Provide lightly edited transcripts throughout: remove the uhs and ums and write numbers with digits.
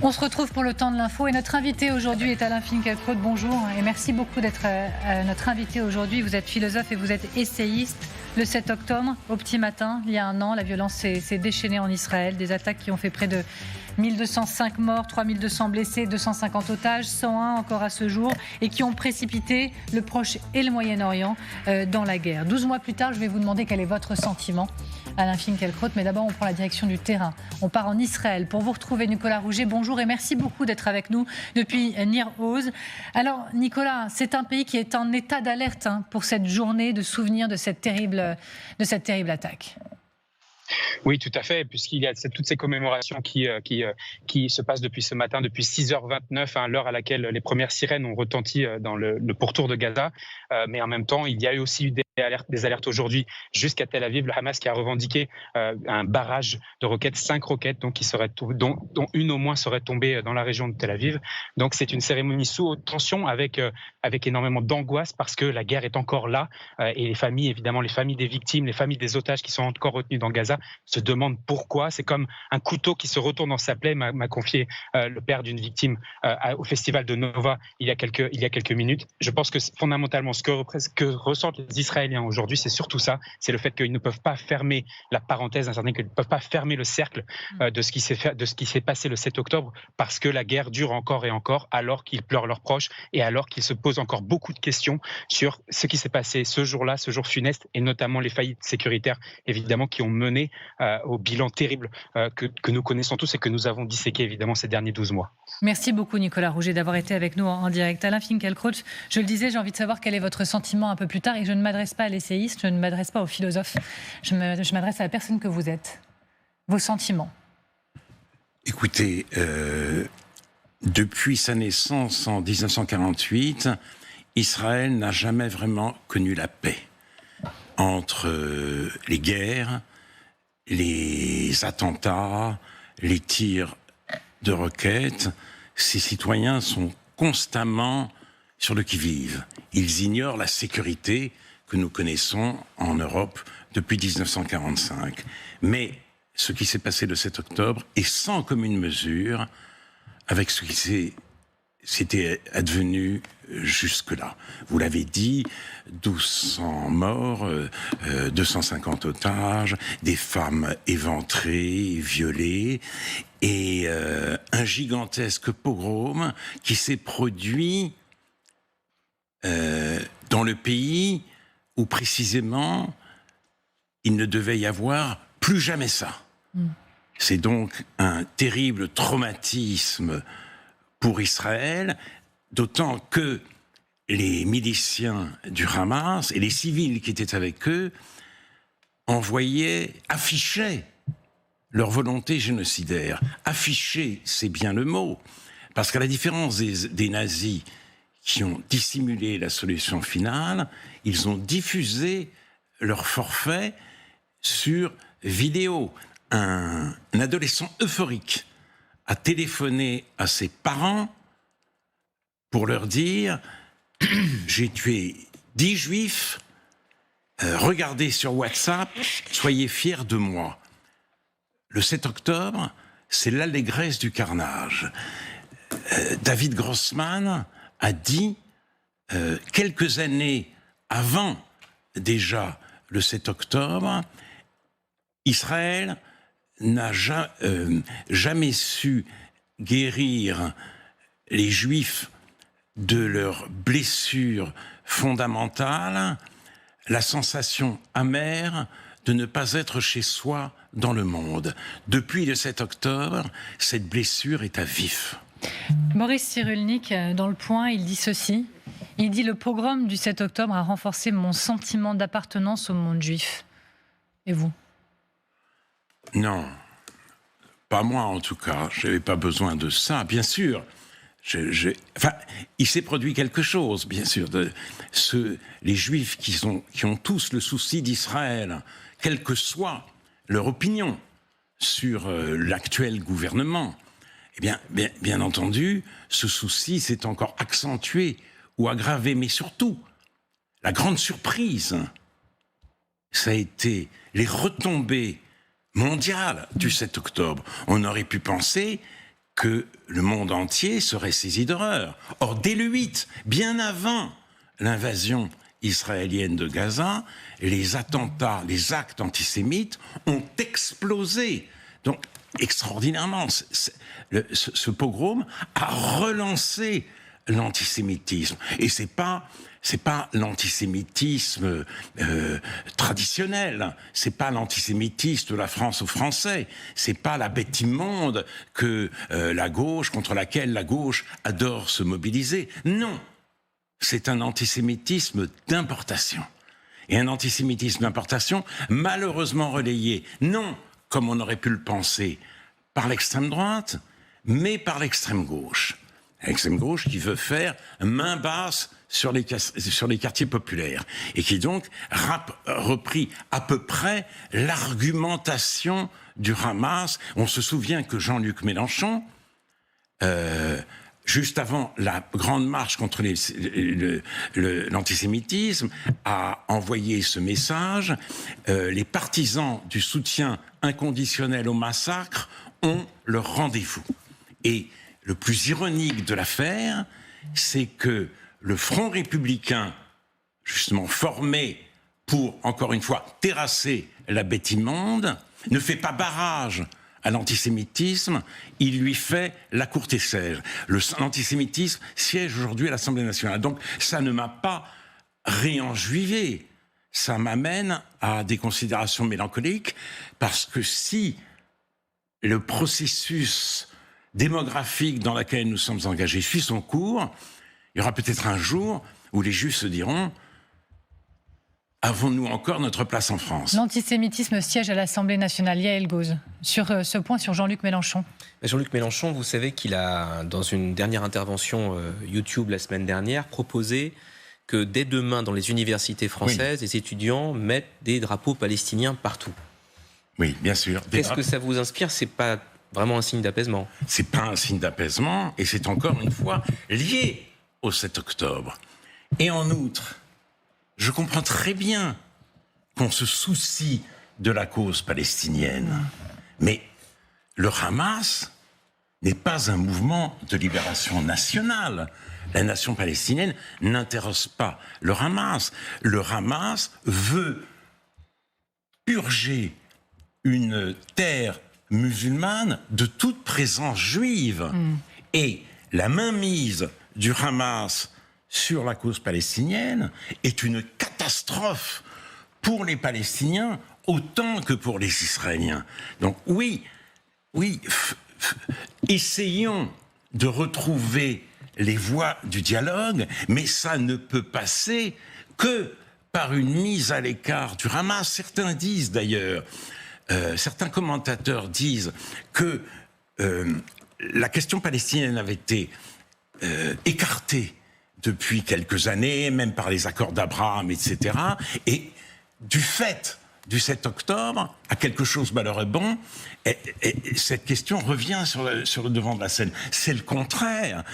On se retrouve pour le temps de l'info et notre invité aujourd'hui est Alain Finkielkraut. Bonjour et merci beaucoup d'être notre invité aujourd'hui. Vous êtes philosophe et vous êtes essayiste. Le 7 octobre, au petit matin, il y a un an, la violence s'est déchaînée en Israël. Des attaques qui ont fait près de 1205 morts, 3200 blessés, 250 otages, 101 encore à ce jour, et qui ont précipité le Proche et le Moyen-Orient dans la guerre. 12 mois plus tard, je vais vous demander quel est votre sentiment, Alain Finkielkraut, mais d'abord on prend la direction du terrain. On part en Israël pour vous retrouver, Nicolas Rouget. Bonjour et merci beaucoup d'être avec nous depuis Nir Oz. Alors Nicolas, c'est un pays qui est en état d'alerte pour cette journée de souvenir de cette terrible attaque. Oui, tout à fait, puisqu'il y a toutes ces commémorations qui se passent depuis ce matin, depuis 6h29, l'heure à laquelle les premières sirènes ont retenti dans le pourtour de Gaza. Mais en même temps, il y a eu aussi eu des alertes aujourd'hui jusqu'à Tel Aviv. Le Hamas qui a revendiqué un barrage de roquettes, 5 roquettes, donc dont une au moins serait tombée dans la région de Tel Aviv. Donc c'est une cérémonie sous haute tension avec énormément d'angoisse parce que la guerre est encore là et les familles des victimes, les familles des otages qui sont encore retenus dans Gaza se demandent pourquoi. C'est comme un couteau qui se retourne dans sa plaie, m'a confié le père d'une victime au festival de Nova il y a quelques minutes. Je pense que fondamentalement ce que ressentent les Israéliens aujourd'hui, c'est surtout ça, c'est le fait qu'ils ne peuvent pas fermer la parenthèse, qu'ils ne peuvent pas fermer le cercle de ce qui s'est passé le 7 octobre, parce que la guerre dure encore et encore, alors qu'ils pleurent leurs proches et alors qu'ils se posent encore beaucoup de questions sur ce qui s'est passé ce jour-là, ce jour funeste, et notamment les faillites sécuritaires, évidemment, qui ont mené au bilan terrible que nous connaissons tous et que nous avons disséqué, évidemment, ces derniers 12 mois. Merci beaucoup, Nicolas Rouget, d'avoir été avec nous en direct. Alain Finkielkraut, je le disais, j'ai envie de savoir quel est votre sentiment un peu plus tard, et je ne m'adresse pas à l'essayiste, je ne m'adresse pas au philosophe, je m'adresse à la personne que vous êtes. Vos sentiments. Écoutez, depuis sa naissance en 1948, Israël n'a jamais vraiment connu la paix entre les guerres, les attentats, les tirs de roquettes. Ses citoyens sont constamment sur le qui-vive. Ils ignorent la sécurité que nous connaissons en Europe depuis 1945. Mais ce qui s'est passé le 7 octobre est sans commune mesure avec ce qui s'était advenu jusque-là. Vous l'avez dit, 1200 morts, 250 otages, des femmes éventrées, violées, et un gigantesque pogrom qui s'est produit dans le pays où précisément il ne devait y avoir plus jamais ça. C'est donc un terrible traumatisme pour Israël, d'autant que les miliciens du Hamas et les civils qui étaient avec eux affichaient leur volonté génocidaire. Afficher, c'est bien le mot, parce qu'à la différence des nazis qui ont dissimulé la solution finale, ils ont diffusé leur forfait sur vidéo. Un adolescent euphorique a téléphoné à ses parents pour leur dire « J'ai tué 10 juifs, regardez sur WhatsApp, soyez fiers de moi ». Le 7 octobre, c'est l'allégresse du carnage. David Grossman a dit, quelques années avant déjà le 7 octobre, Israël n'a jamais su guérir les Juifs de leurs blessures fondamentales, la sensation amère de ne pas être chez soi dans le monde. Depuis le 7 octobre, cette blessure est à vif. Boris Cyrulnik, dans Le Point, il dit ceci. Il dit « Le pogrom du 7 octobre a renforcé mon sentiment d'appartenance au monde juif ». Et vous ? Non, pas moi en tout cas. Je n'avais pas besoin de ça, bien sûr. Il s'est produit quelque chose, bien sûr. Les Juifs qui ont tous le souci d'Israël, quelle que soit leur opinion sur l'actuel gouvernement, eh bien, bien entendu, ce souci s'est encore accentué ou aggravé. Mais surtout, la grande surprise, ça a été les retombées mondiales du 7 octobre. On aurait pu penser que le monde entier serait saisi d'horreur. Or, dès le 8, bien avant l'invasion israélienne de Gaza, les attentats, les actes antisémites ont explosé. Donc, extraordinairement, ce pogrom a relancé l'antisémitisme. Et c'est pas l'antisémitisme traditionnel, c'est pas l'antisémitisme de la France aux Français, c'est pas la bête immonde que la gauche, contre laquelle la gauche adore se mobiliser. Non, c'est un antisémitisme d'importation. Et un antisémitisme d'importation malheureusement relayé, non comme on aurait pu le penser, par l'extrême droite, mais par l'extrême gauche. L'extrême gauche qui veut faire main basse sur les quartiers populaires et qui donc repris à peu près l'argumentation du Hamas. On se souvient que Jean-Luc Mélenchon, juste avant la grande marche contre l'antisémitisme, a envoyé ce message. Les partisans du soutien inconditionnel au massacre ont leur rendez-vous. Et le plus ironique de l'affaire, c'est que le Front républicain, justement formé pour, encore une fois, terrasser la bête immonde, ne fait pas barrage à l'antisémitisme, il lui fait la courte échelle. L'antisémitisme siège aujourd'hui à l'Assemblée nationale. Donc ça ne m'a pas réenjuivé. Ça m'amène à des considérations mélancoliques, parce que si le processus démographique dans lequel nous sommes engagés suit son cours, il y aura peut-être un jour où les Juifs se diront: avons-nous encore notre place en France ? L'antisémitisme siège à l'Assemblée nationale. Yael Gauz, sur ce point, sur Jean-Luc Mélenchon. Jean-Luc Mélenchon, vous savez qu'il a, dans une dernière intervention YouTube la semaine dernière, proposé que dès demain, dans les universités françaises, les étudiants mettent des drapeaux palestiniens partout. Oui, bien sûr. Qu'est-ce que ça vous inspire ? C'est pas vraiment un signe d'apaisement ? C'est pas un signe d'apaisement, et c'est encore une fois lié au 7 octobre. Et en outre, je comprends très bien qu'on se soucie de la cause palestinienne, mais le Hamas n'est pas un mouvement de libération nationale. La nation palestinienne n'intéresse pas le Hamas. Le Hamas veut purger une terre musulmane de toute présence juive. Et la mainmise du Hamas sur la cause palestinienne est une catastrophe pour les Palestiniens autant que pour les Israéliens. Donc oui, essayons de retrouver les voies du dialogue, mais ça ne peut passer que par une mise à l'écart du Hamas. Certains disent d'ailleurs, certains commentateurs disent que la question palestinienne avait été écartée depuis quelques années, même par les accords d'Abraham, etc. Et du fait du 7 octobre, à quelque chose malheur est bon, et cette question revient sur le devant de la scène. C'est le contraire.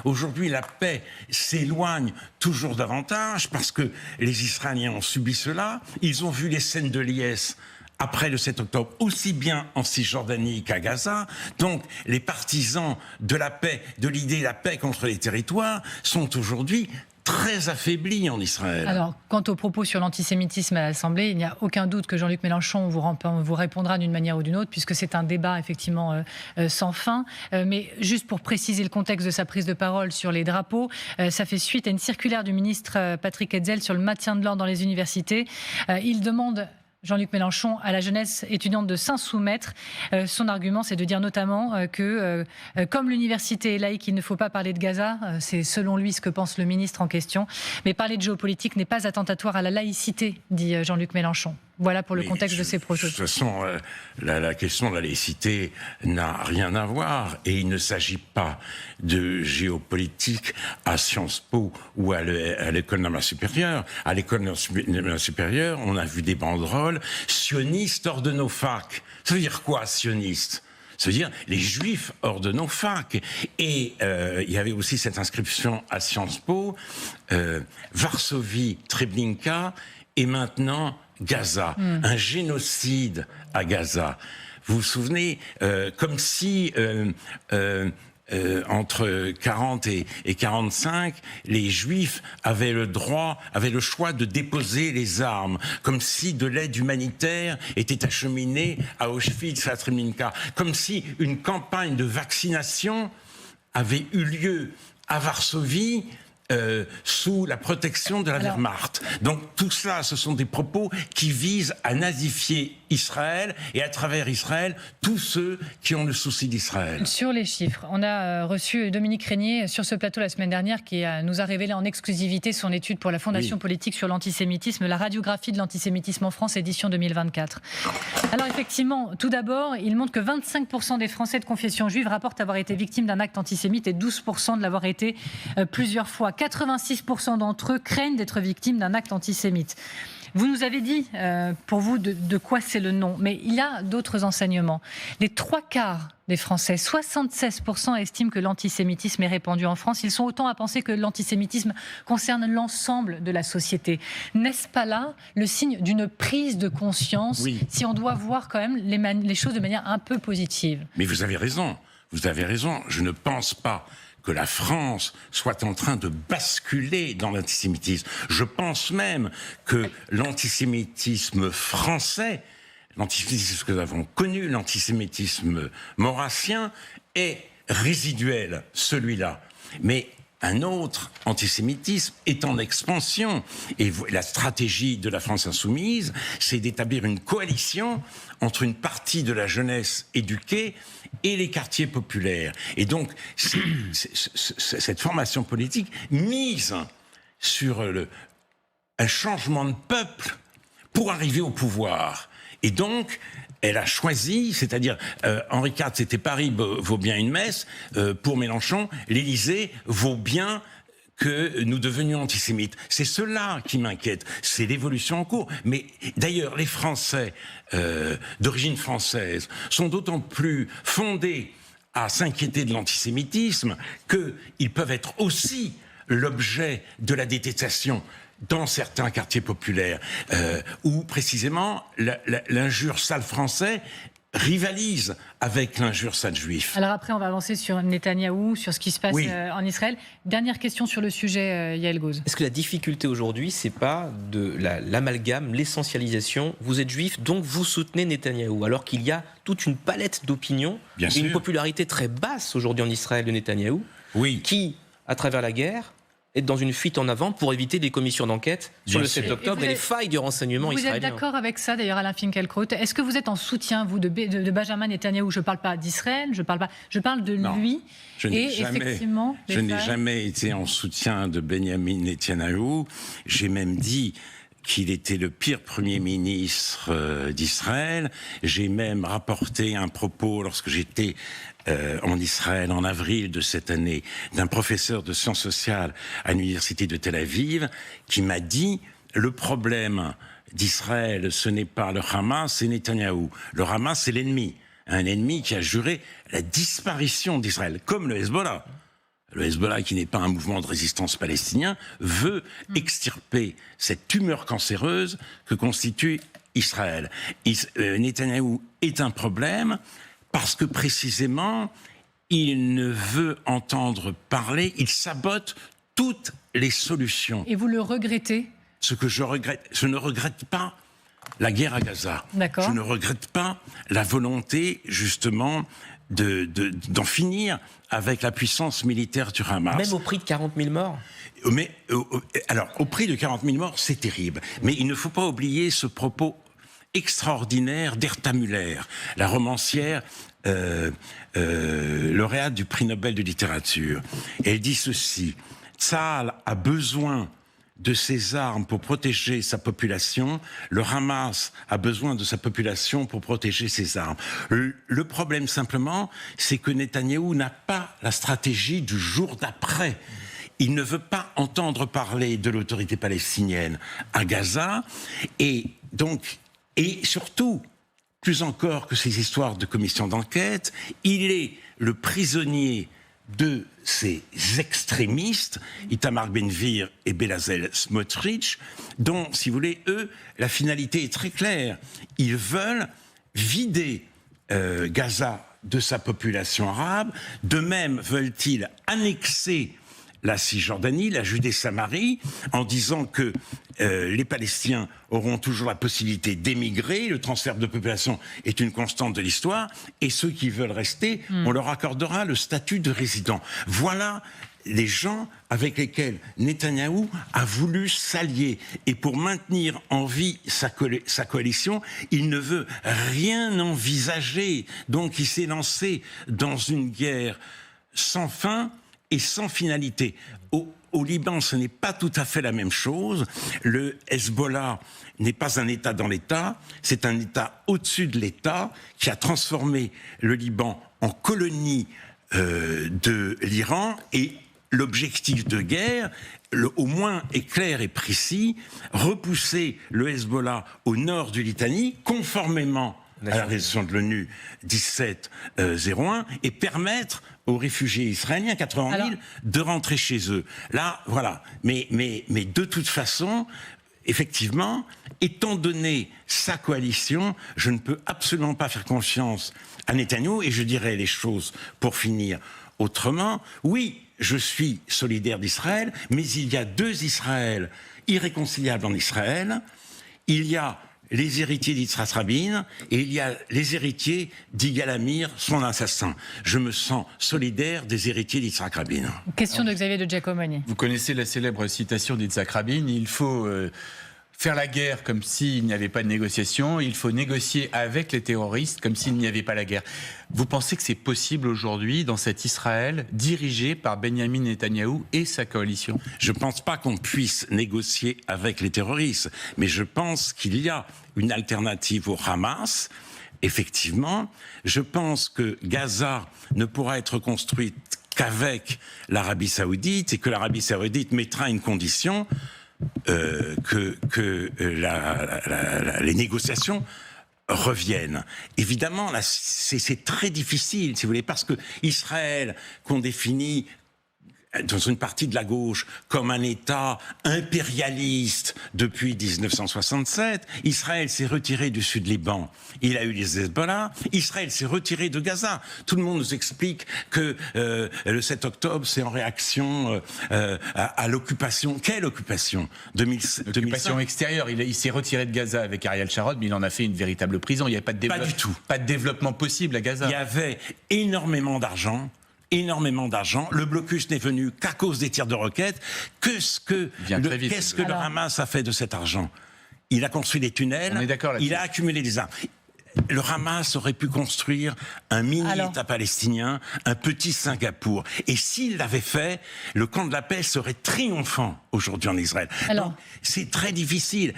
Aujourd'hui, la paix s'éloigne toujours davantage parce que les Israéliens ont subi cela. Ils ont vu les scènes de liesse après le 7 octobre, aussi bien en Cisjordanie qu'à Gaza. Donc, les partisans de la paix, de l'idée de la paix contre les territoires, sont aujourd'hui très affaiblis en Israël. Alors, quant aux propos sur l'antisémitisme à l'Assemblée, il n'y a aucun doute que Jean-Luc Mélenchon vous répondra d'une manière ou d'une autre, puisque c'est un débat effectivement sans fin. Mais juste pour préciser le contexte de sa prise de parole sur les drapeaux, ça fait suite à une circulaire du ministre Patrick Hetzel sur le maintien de l'ordre dans les universités. Il demande, Jean-Luc Mélenchon, à la jeunesse étudiante de s'en soumettre. Son argument, c'est de dire notamment que, comme l'université est laïque, il ne faut pas parler de Gaza. C'est selon lui ce que pense le ministre en question. Mais parler de géopolitique n'est pas attentatoire à la laïcité, dit Jean-Luc Mélenchon. Voilà pour le contexte de ces propos. De toute façon, la question de la laïcité n'a rien à voir. Et il ne s'agit pas de géopolitique à Sciences Po ou à l'École normale supérieure. À l'École normale supérieure, on a vu des banderoles sionistes hors de nos facs. Ça veut dire quoi, sionistes ? Ça veut dire les Juifs hors de nos facs. Et il y avait aussi cette inscription à Sciences Po, Varsovie, Treblinka, et maintenant Gaza, un génocide à Gaza. vous vous souvenez, comme si entre 40 et 45, les Juifs avaient le choix de déposer les armes, comme si de l'aide humanitaire était acheminée à Auschwitz, à Treblinka, comme si une campagne de vaccination avait eu lieu à Varsovie sous la protection de la Wehrmacht. Donc tout cela, ce sont des propos qui visent à nazifier Israël et à travers Israël, tous ceux qui ont le souci d'Israël. Sur les chiffres, on a reçu Dominique Régnier sur ce plateau la semaine dernière qui nous a révélé en exclusivité son étude pour la Fondation politique sur l'antisémitisme, la radiographie de l'antisémitisme en France, édition 2024. Alors effectivement, tout d'abord, il montre que 25% des Français de confession juive rapportent avoir été victimes d'un acte antisémite et 12% de l'avoir été plusieurs fois. 86% d'entre eux craignent d'être victimes d'un acte antisémite. Vous nous avez dit, pour vous, de quoi c'est le nom, mais il y a d'autres enseignements. Les 3/4 des Français, 76% estiment que l'antisémitisme est répandu en France. Ils sont autant à penser que l'antisémitisme concerne l'ensemble de la société. N'est-ce pas là le signe d'une prise de conscience, si on doit voir quand même les choses de manière un peu positive? Mais vous avez raison, je ne pense pas que la France soit en train de basculer dans l'antisémitisme. Je pense même que l'antisémitisme français, l'antisémitisme que nous avons connu, l'antisémitisme maurassien, est résiduel, celui-là. Mais un autre antisémitisme est en expansion. Et la stratégie de la France insoumise, c'est d'établir une coalition entre une partie de la jeunesse éduquée et les quartiers populaires. Et donc, cette formation politique mise sur un changement de peuple pour arriver au pouvoir. Et donc, elle a choisi, c'est-à-dire Henri IV, c'était Paris vaut bien une messe, pour Mélenchon, l'Élysée vaut bien que nous devenions antisémites. C'est cela qui m'inquiète, c'est l'évolution en cours. Mais d'ailleurs, les Français d'origine française sont d'autant plus fondés à s'inquiéter de l'antisémitisme qu'ils peuvent être aussi l'objet de la détestation dans certains quartiers populaires, où précisément l'injure sale français rivalise avec l'injure sale juif. Alors après, on va avancer sur Netanyahou, sur ce qui se passe en Israël. Dernière question sur le sujet, Yael Gauz. Est-ce que la difficulté aujourd'hui, c'est pas de l'amalgame, l'essentialisation? Vous êtes juif, donc vous soutenez Netanyahou, alors qu'il y a toute une palette d'opinions, une popularité très basse aujourd'hui en Israël de Netanyahou, qui, à travers la guerre, est dans une fuite en avant pour éviter des commissions d'enquête sur le 7 octobre et les failles du renseignement israélien. Vous êtes d'accord avec ça, d'ailleurs, Alain Finkielkraut? Est-ce que vous êtes en soutien, vous, de Benjamin Netanyahou? Je ne parle pas d'Israël, je parle de lui. Je n'ai jamais été en soutien de Benjamin Netanyahou. J'ai même dit qu'il était le pire Premier ministre d'Israël. J'ai même rapporté un propos lorsque j'étais en Israël en avril de cette année d'un professeur de sciences sociales à l'université de Tel Aviv qui m'a dit le problème d'Israël ce n'est pas le Hamas, c'est Netanyahou. Le Hamas c'est l'ennemi, un ennemi qui a juré la disparition d'Israël, comme le Hezbollah. Le Hezbollah, qui n'est pas un mouvement de résistance palestinien, veut extirper cette tumeur cancéreuse que constitue Israël. Netanyahou est un problème parce que précisément, il ne veut entendre parler, il sabote toutes les solutions. Et vous le regrettez? Ce que je regrette, je ne regrette pas la guerre à Gaza. D'accord. Je ne regrette pas la volonté, justement, d'en finir avec la puissance militaire du Hamas. Même au prix de 40 000 morts? Mais, alors, au prix de 40 000 morts, c'est terrible. Mais il ne faut pas oublier ce propos extraordinaire d'Herta Müller, la romancière lauréate du prix Nobel de littérature. Elle dit ceci: Tsahal a besoin de ses armes pour protéger sa population, le Hamas a besoin de sa population pour protéger ses armes. Le problème simplement, c'est que Netanyahou n'a pas la stratégie du jour d'après. Il ne veut pas entendre parler de l'autorité palestinienne à Gaza, et donc, et surtout, plus encore que ces histoires de commission d'enquête, il est le prisonnier de ces extrémistes, Itamar Ben-Gvir et Bezalel Smotrich, dont, si vous voulez, eux, la finalité est très claire. Ils veulent vider Gaza de sa population arabe. De même, veulent-ils annexer la Cisjordanie, la Judée-Samarie, en disant que les Palestiniens auront toujours la possibilité d'émigrer, le transfert de population est une constante de l'histoire, et ceux qui veulent rester, on leur accordera le statut de résident. Voilà les gens avec lesquels Netanyahou a voulu s'allier. Et pour maintenir en vie sa coalition, il ne veut rien envisager. Donc il s'est lancé dans une guerre sans fin et sans finalité. Au Liban, ce n'est pas tout à fait la même chose. Le Hezbollah n'est pas un État dans l'État, c'est un État au-dessus de l'État qui a transformé le Liban en colonie de l'Iran, et l'objectif de guerre, au moins est clair et précis, repousser le Hezbollah au nord du Litanie, conformément à la résolution de l'ONU 1701, et permettre aux réfugiés israéliens, 80 000, de rentrer chez eux. Là, voilà. Mais de toute façon, effectivement, étant donné sa coalition, je ne peux absolument pas faire confiance à Netanyahou, et je dirais les choses pour finir autrement. Oui, je suis solidaire d'Israël, mais il y a deux Israël irréconciliables en Israël. Il y a les héritiers d'Yitzhak Rabin, et il y a les héritiers d'Yigal Amir, son assassin. Je me sens solidaire des héritiers d'Yitzhak Rabin. Question de Xavier de Giacometti. Vous connaissez la célèbre citation d'Yitzhak Rabin, il faut faire la guerre comme s'il n'y avait pas de négociation, il faut négocier avec les terroristes comme s'il n'y avait pas la guerre. Vous pensez que c'est possible aujourd'hui dans cet Israël dirigé par Benyamin Netanyahou et sa coalition ? Je ne pense pas qu'on puisse négocier avec les terroristes, mais je pense qu'il y a une alternative au Hamas. Effectivement, je pense que Gaza ne pourra être construite qu'avec l'Arabie Saoudite, et que l'Arabie Saoudite mettra une condition, que les négociations reviennent. Évidemment, là, c'est très difficile, si vous voulez, parce que Israël, qu'on définit dans une partie de la gauche comme un État impérialiste depuis 1967, Israël s'est retiré du Sud-Liban. Il a eu les Hezbollah. Israël s'est retiré de Gaza. Tout le monde nous explique que le 7 octobre, c'est en réaction à l'occupation. Quelle occupation ? L'occupation extérieure. Il s'est retiré de Gaza avec Ariel Sharon, mais il en a fait une véritable prison. Il n'y avait pas de développement possible à Gaza. Il y avait énormément d'argent. Le blocus n'est venu qu'à cause des tirs de roquettes. Qu'est-ce que le Hamas a fait de cet argent ? Il a construit des tunnels, il a accumulé des armes. Le Hamas aurait pu construire un mini-État palestinien, un petit Singapour. Et s'il l'avait fait, le camp de la paix serait triomphant aujourd'hui en Israël. Donc, c'est très difficile.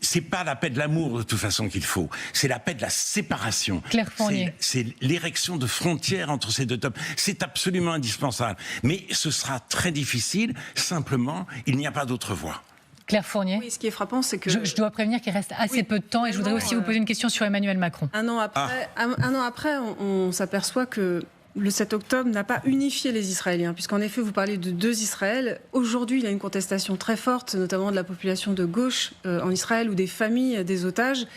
C'est pas la paix de l'amour de toute façon qu'il faut, c'est la paix de la séparation. Claire Fournier. C'est l'érection de frontières entre ces deux peuples. C'est absolument indispensable. Mais ce sera très difficile, simplement, il n'y a pas d'autre voie. Claire Fournier. Oui, ce qui est frappant, c'est que... Je dois prévenir qu'il reste assez peu de temps, et je voudrais aussi vous poser une question sur Emmanuel Macron. Un an après, on s'aperçoit que le 7 octobre n'a pas unifié les Israéliens, puisqu'en effet, vous parlez de deux Israël. Aujourd'hui, il y a une contestation très forte, notamment de la population de gauche en Israël, ou des familles des otages,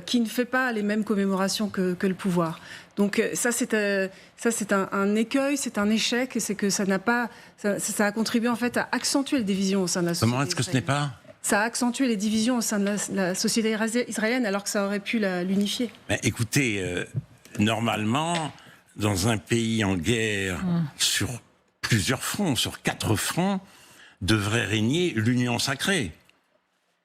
qui ne fait pas les mêmes commémorations que le pouvoir. Donc ça, c'est un écueil, c'est un échec, et c'est que ça a contribué en fait à accentuer les divisions au sein de la société. Comment est-ce que ce n'est pas ? Ça a accentué les divisions au sein de la société israélienne, alors que ça aurait pu l'unifier. Mais écoutez, normalement, dans un pays en guerre sur plusieurs fronts, sur 4 fronts, devrait régner l'union sacrée.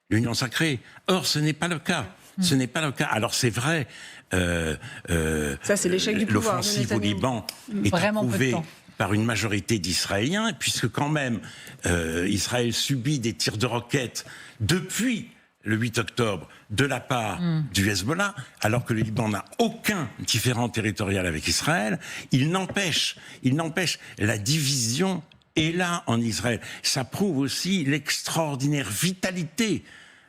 L'union sacrée. Or, ce n'est pas le cas. Ce n'est pas le cas. Alors, c'est vrai, ça, c'est l'échec du pouvoir. L'offensive au Liban est approuvée par une majorité d'Israéliens, puisque quand même, Israël subit des tirs de roquettes depuis le 8 octobre de la part du Hezbollah, alors que le Liban n'a aucun différend territorial avec Israël. Il n'empêche, la division est là en Israël. Ça prouve aussi l'extraordinaire vitalité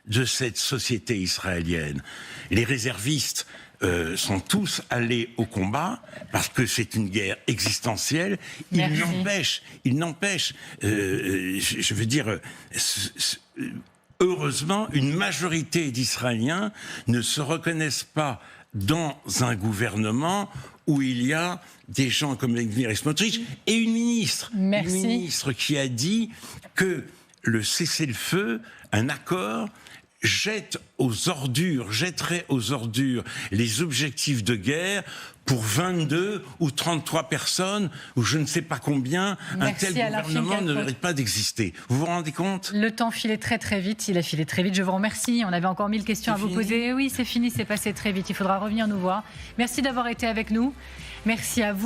de cette société israélienne. Les réservistes sont tous allés au combat parce que c'est une guerre existentielle. Il n'empêche, je veux dire, heureusement, une majorité d'Israéliens ne se reconnaissent pas dans un gouvernement où il y a des gens comme Vladimir Smotrich et une ministre. Merci. Une ministre qui a dit que le cessez-le-feu, un accord, jetterait aux ordures les objectifs de guerre pour 22 ou 33 personnes, ou je ne sais pas combien. Merci un tel Alain gouvernement ne Finkielkraut. mérite pas d'exister. Vous vous rendez compte ? Le temps filait très très vite, il a filé très vite, je vous remercie. On avait encore 1000 questions à vous poser. Oui, c'est fini, c'est passé très vite, il faudra revenir nous voir. Merci d'avoir été avec nous. Merci à vous.